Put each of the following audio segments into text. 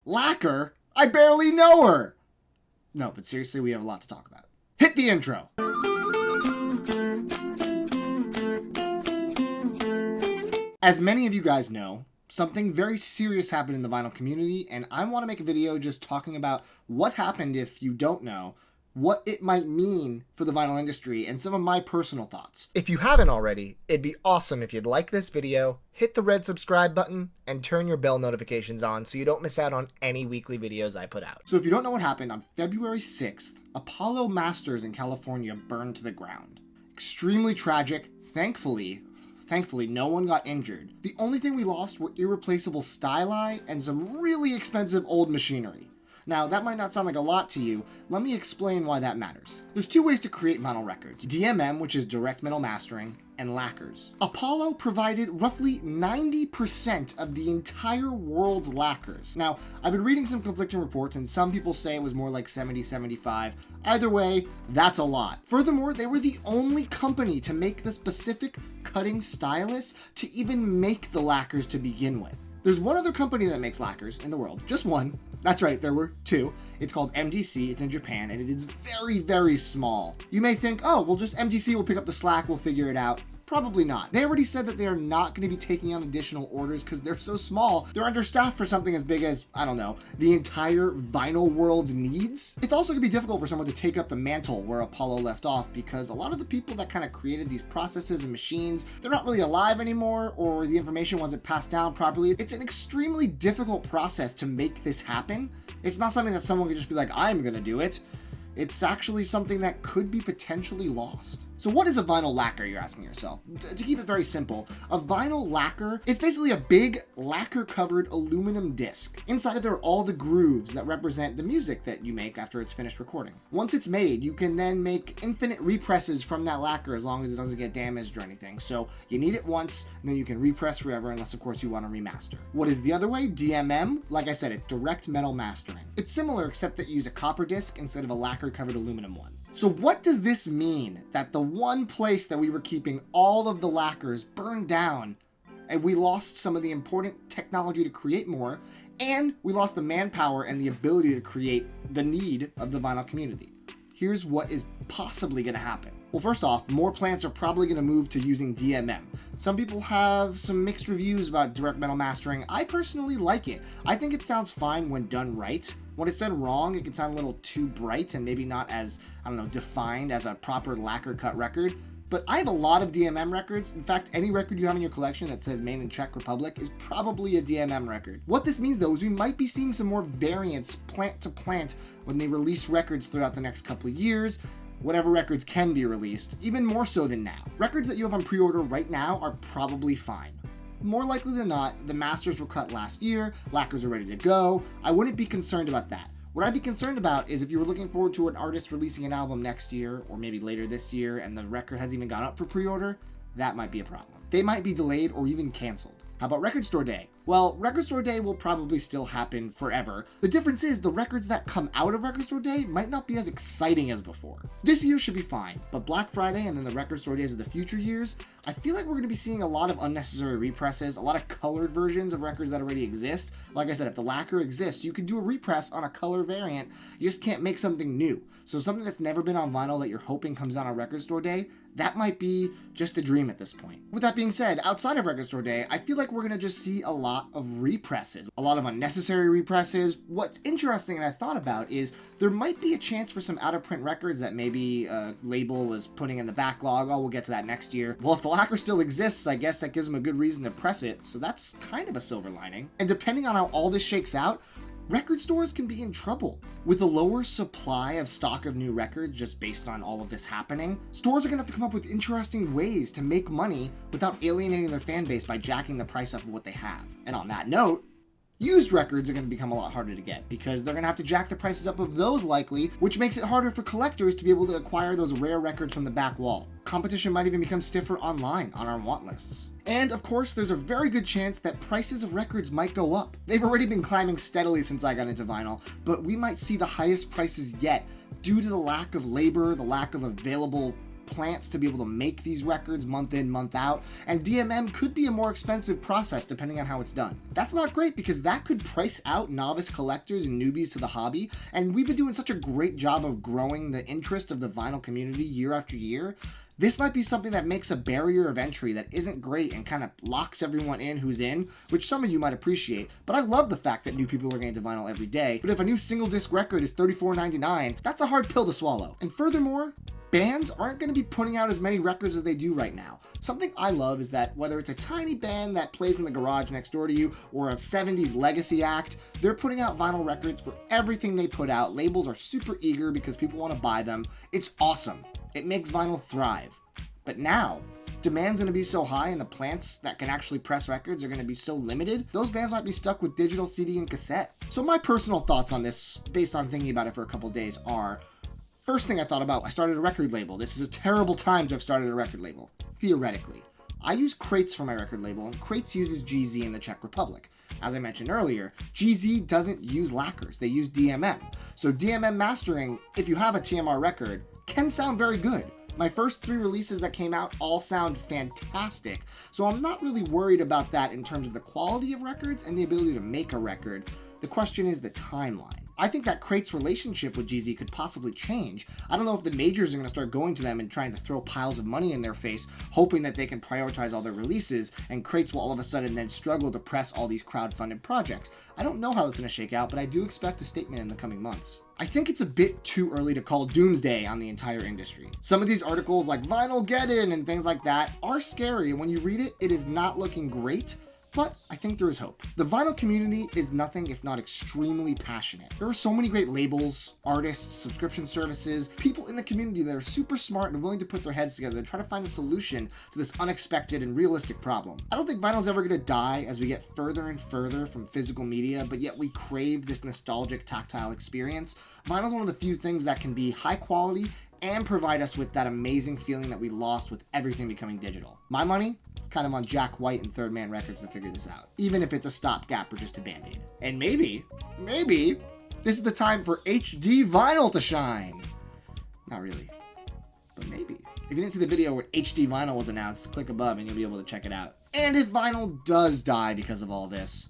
Lacquer? I barely know her! No, but seriously, we have a lot to talk about. Hit the intro! As many of you guys know, something very serious happened in the vinyl community, and I want to make a video just talking about what happened if you don't know, what it might mean for the vinyl industry, and some of my personal thoughts. If you haven't already, it'd be awesome if you'd like this video, hit the red subscribe button, and turn your bell notifications on so you don't miss out on any weekly videos I put out. So if you don't know what happened, on February 6th, Apollo Masters in California burned to the ground. Extremely tragic. Thankfully, no one got injured. The only thing we lost were irreplaceable styli and some really expensive old machinery. Now, that might not sound like a lot to you. Let me explain why that matters. There's two ways to create vinyl records: DMM, which is direct metal mastering, and lacquers. Apollo provided roughly 90% of the entire world's lacquers. Now, I've been reading some conflicting reports, and some people say it was more like 70-75. Either way, that's a lot. Furthermore, they were the only company to make the specific cutting stylus to even make the lacquers to begin with. There's one other company that makes lacquers in the world, just one. That's right, there were two. It's called MDC, it's in Japan, and it is very, very small. You may think, oh, well, just MDC will pick up the slack, we'll figure it out. Probably not. They already said that they are not going to be taking on additional orders because they're so small. They're understaffed for something as big as, I don't know, the entire vinyl world's needs. It's also going to be difficult for someone to take up the mantle where Apollo left off because a lot of the people that kind of created these processes and machines, they're not really alive anymore, or the information wasn't passed down properly. It's an extremely difficult process to make this happen. It's not something that someone could just be like, I'm going to do it. It's actually something that could be potentially lost. So what is a vinyl lacquer, you're asking yourself? To keep it very simple, a vinyl lacquer is basically a big lacquer-covered aluminum disc. Inside of there are all the grooves that represent the music that you make after it's finished recording. Once it's made, you can then make infinite represses from that lacquer as long as it doesn't get damaged or anything. So you need it once, and then you can repress forever unless, of course, you want to remaster. What is the other way? DMM? Like I said, it's direct metal mastering. It's similar except that you use a copper disc instead of a lacquer-covered aluminum one. So what does this mean that the one place that we were keeping all of the lacquers burned down, and we lost some of the important technology to create more, and we lost the manpower and the ability to create the need of the vinyl community? Here's what is possibly going to happen. Well, first off, more plants are probably going to move to using DMM. Some people have some mixed reviews about direct metal mastering. I personally like it. I think it sounds fine when done right. When it's done wrong, it can sound a little too bright and maybe not as, I don't know, defined as a proper lacquer cut record. But I have a lot of DMM records. In fact, any record you have in your collection that says made in Czech Republic is probably a DMM record. What this means, though, is we might be seeing some more variants plant to plant when they release records throughout the next couple of years. Whatever records can be released, even more so than now. Records that you have on pre-order right now are probably fine. More likely than not, the masters were cut last year, lacquers are ready to go. I wouldn't be concerned about that. What I'd be concerned about is if you were looking forward to an artist releasing an album next year, or maybe later this year, and the record hasn't even gone up for pre-order, that might be a problem. They might be delayed or even canceled. How about Record Store Day? Well, Record Store Day will probably still happen forever. The difference is the records that come out of Record Store Day might not be as exciting as before. This year should be fine, but Black Friday and then the Record Store Days of the future years, I feel like we're going to be seeing a lot of unnecessary represses, a lot of colored versions of records that already exist. Like I said, if the lacquer exists, you can do a repress on a color variant. You just can't make something new. So something that's never been on vinyl that you're hoping comes out on Record Store Day, that might be just a dream at this point. With that being said, outside of Record Store Day, I feel like we're going to just see a lot of represses, a lot of unnecessary represses. What's interesting and I thought about is there might be a chance for some out-of-print records that maybe a label was putting in the backlog. Oh, we'll get to that next year. Well, if the lacquer still exists, I guess that gives them a good reason to press it, so that's kind of a silver lining. And depending on how all this shakes out, record stores can be in trouble. With a lower supply of stock of new records just based on all of this happening, stores are going to have to come up with interesting ways to make money without alienating their fan base by jacking the price up of what they have. And on that note, used records are going to become a lot harder to get because they're going to have to jack the prices up of those likely, which makes it harder for collectors to be able to acquire those rare records from the back wall. Competition might even become stiffer online on our want lists. And of course, there's a very good chance that prices of records might go up. They've already been climbing steadily since I got into vinyl, but we might see the highest prices yet due to the lack of labor, the lack of available plants to be able to make these records month in, month out, and DMM could be a more expensive process depending on how it's done. That's not great because that could price out novice collectors and newbies to the hobby, and we've been doing such a great job of growing the interest of the vinyl community year after year. This might be something that makes a barrier of entry that isn't great and kind of locks everyone in who's in, which some of you might appreciate, but I love the fact that new people are getting into vinyl every day. But if a new single disc record is $34.99, that's a hard pill to swallow. And furthermore, bands aren't going to be putting out as many records as they do right now. Something I love is that whether it's a tiny band that plays in the garage next door to you or a 70s legacy act, they're putting out vinyl records for everything they put out. Labels are super eager because people want to buy them. It's awesome. It makes vinyl thrive. But now, demand's going to be so high and the plants that can actually press records are going to be so limited, those bands might be stuck with digital CD and cassette. So my personal thoughts on this, based on thinking about it for a couple days, are: first thing I thought about, I started a record label. This is a terrible time to have started a record label, theoretically. I use Crates for my record label, and Crates uses GZ in the Czech Republic. As I mentioned earlier, GZ doesn't use lacquers, they use DMM. So DMM mastering, if you have a TMR record, can sound very good. My first 3 releases that came out all sound fantastic, so I'm not really worried about that in terms of the quality of records and the ability to make a record. The question is the timeline. I think that Crate's relationship with GZ could possibly change. I don't know if the majors are going to start going to them and trying to throw piles of money in their face, hoping that they can prioritize all their releases, and Crates will all of a sudden then struggle to press all these crowdfunded projects. I don't know how that's going to shake out, but I do expect a statement in the coming months. I think it's a bit too early to call doomsday on the entire industry. Some of these articles like vinylgeddon and things like that are scary, and when you read it, it is not looking great. But I think there is hope. The vinyl community is nothing if not extremely passionate. There are so many great labels, artists, subscription services, people in the community that are super smart and willing to put their heads together to try to find a solution to this unexpected and realistic problem. I don't think vinyl's ever going to die as we get further and further from physical media, but yet we crave this nostalgic tactile experience. Vinyl's one of the few things that can be high quality and provide us with that amazing feeling that we lost with everything becoming digital. My money? It's kind of on Jack White and Third Man Records to figure this out, even if it's a stopgap or just a band-aid. And maybe, this is the time for HD vinyl to shine. Not really, but maybe. If you didn't see the video where HD vinyl was announced, click above and you'll be able to check it out. And if vinyl does die because of all this,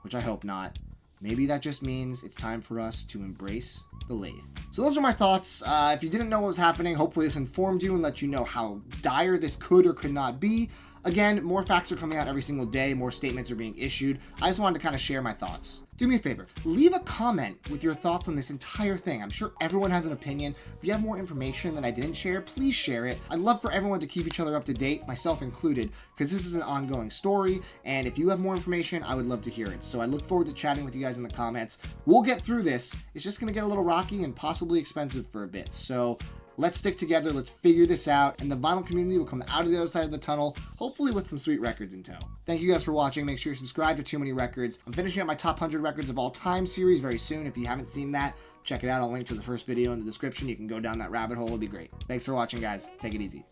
which I hope not, maybe that just means it's time for us to embrace the lathe. So those are my thoughts. If you didn't know what was happening, hopefully this informed you and let you know how dire this could or could not be. Again, more facts are coming out every single day, more statements are being issued. I just wanted to kind of share my thoughts. Do me a favor, leave a comment with your thoughts on this entire thing. I'm sure everyone has an opinion. If you have more information that I didn't share, please share it. I'd love for everyone to keep each other up to date, myself included, because this is an ongoing story, and if you have more information, I would love to hear it. So I look forward to chatting with you guys in the comments. We'll get through this. It's just going to get a little rocky and possibly expensive for a bit. So let's stick together, let's figure this out, and the vinyl community will come out of the other side of the tunnel, hopefully with some sweet records in tow. Thank you guys for watching. Make sure you're subscribed to Too Many Records. I'm finishing up my top 100 records of all time series very soon. If you haven't seen that, check it out. I'll link to the first video in the description. You can go down that rabbit hole. It'll be great. Thanks for watching, guys. Take it easy.